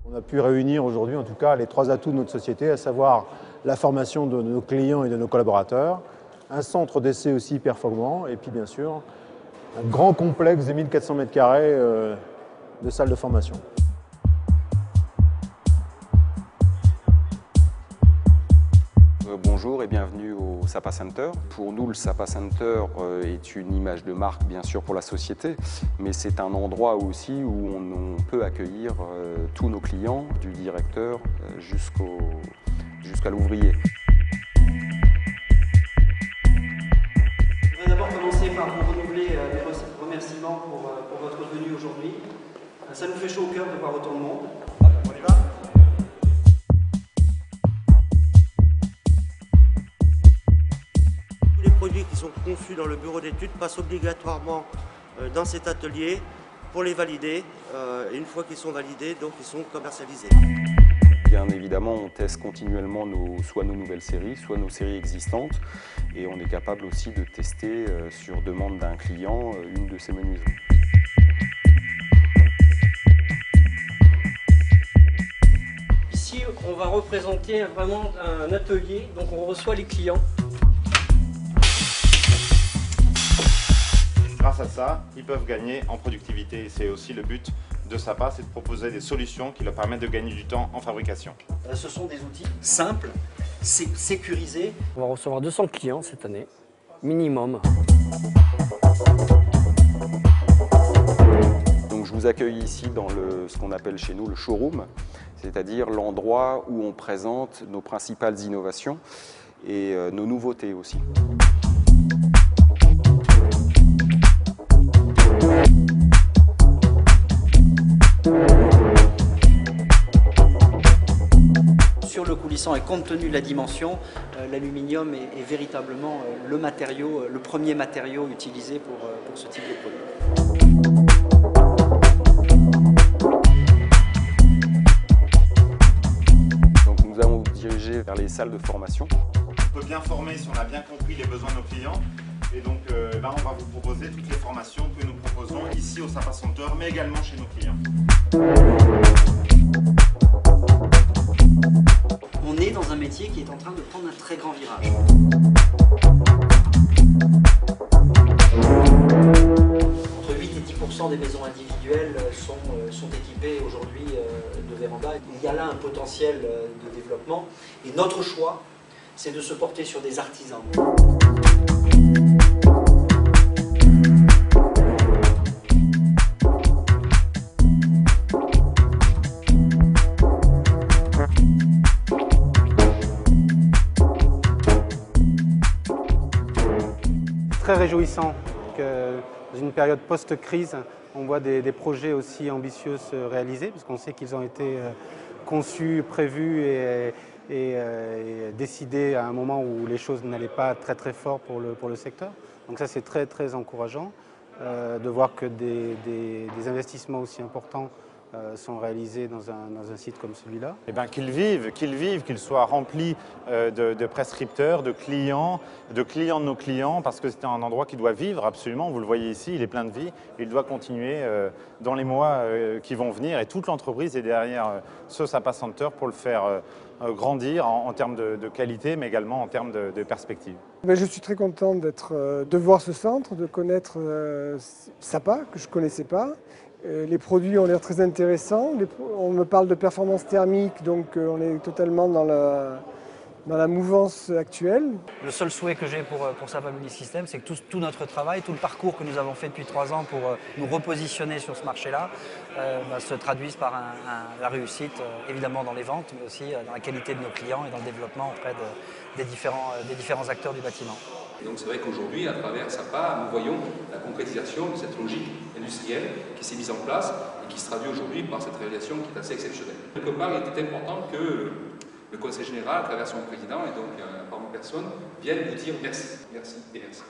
On a pu réunir aujourd'hui, en tout cas, les trois atouts de notre société, à savoir la formation de nos clients et de nos collaborateurs, un centre d'essai aussi performant, et puis bien sûr, un grand complexe de 1400 m² de salles de formation. Bonjour et bienvenue au SAPA Center. Pour nous, le SAPA Center est une image de marque, bien sûr, pour la société, mais c'est un endroit aussi où on peut accueillir tous nos clients, du directeur jusqu'à l'ouvrier. Je voudrais d'abord commencer par vous renouveler mes remerciements pour votre venue aujourd'hui. Ça nous fait chaud au cœur de voir autant de monde. On y va ? Les produits qui sont conçus dans le bureau d'études passent obligatoirement dans cet atelier pour les valider. Et une fois qu'ils sont validés, donc ils sont commercialisés. Bien évidemment, on teste continuellement soit nos nouvelles séries, soit nos séries existantes. Et on est capable aussi de tester, sur demande d'un client, une de ces menuiseries. Ici, on va représenter vraiment un atelier, donc on reçoit les clients. Grâce à ça, ils peuvent gagner en productivité. C'est aussi le but de SAPA, c'est de proposer des solutions qui leur permettent de gagner du temps en fabrication. Ce sont des outils simples, sécurisés. On va recevoir 200 clients cette année, minimum. Donc je vous accueille ici dans ce qu'on appelle chez nous le showroom, c'est-à-dire l'endroit où on présente nos principales innovations et nos nouveautés aussi. Sur le coulissant et compte tenu de la dimension, l'aluminium est véritablement le premier matériau utilisé pour ce type de produit. Donc nous allons nous diriger vers les salles de formation. On peut bien former si on a bien compris les besoins de nos clients. Et donc là, on va vous proposer toutes les formations que nous proposons ici au SAPA Center, mais également chez nos clients. On est dans un métier qui est en train de prendre un très grand virage. Entre 8 et 10% des maisons individuelles sont équipées aujourd'hui de vérandas. Il y a là un potentiel de développement et notre choix, c'est de se porter sur des artisans. Très réjouissant que dans une période post-crise, on voit des projets aussi ambitieux se réaliser, parce qu'on sait qu'ils ont été conçus, prévus et décidés à un moment où les choses n'allaient pas très fort pour le secteur. Donc ça, c'est très encourageant de voir que des investissements aussi importants sont réalisés dans un site comme celui-là. Eh bien, qu'ils vivent, qu'ils soient remplis de prescripteurs, de clients de nos clients, parce que c'est un endroit qui doit vivre absolument. Vous le voyez ici, il est plein de vie. Il doit continuer dans les mois qui vont venir. Et toute l'entreprise est derrière ce SAPA Center pour le faire grandir en termes de qualité, mais également en termes de perspective. Je suis très content de voir ce centre, de connaître SAPA, que je ne connaissais pas. Les produits ont l'air très intéressants. On me parle de performance thermique, donc on est totalement dans la mouvance actuelle. Le seul souhait que j'ai pour SAPA Building Systems, c'est que tout notre travail, tout le parcours que nous avons fait depuis 3 ans pour nous repositionner sur ce marché-là, se traduise par la réussite, évidemment dans les ventes, mais aussi dans la qualité de nos clients et dans le développement auprès des différents acteurs du bâtiment. Donc c'est vrai qu'aujourd'hui, à travers SAPA, nous voyons la concrétisation de cette logique industrielle qui s'est mise en place et qui se traduit aujourd'hui par cette réalisation qui est assez exceptionnelle. Quelque part, il était important que le Conseil général, à travers son président et donc par ma personne, vienne vous dire merci, merci et merci.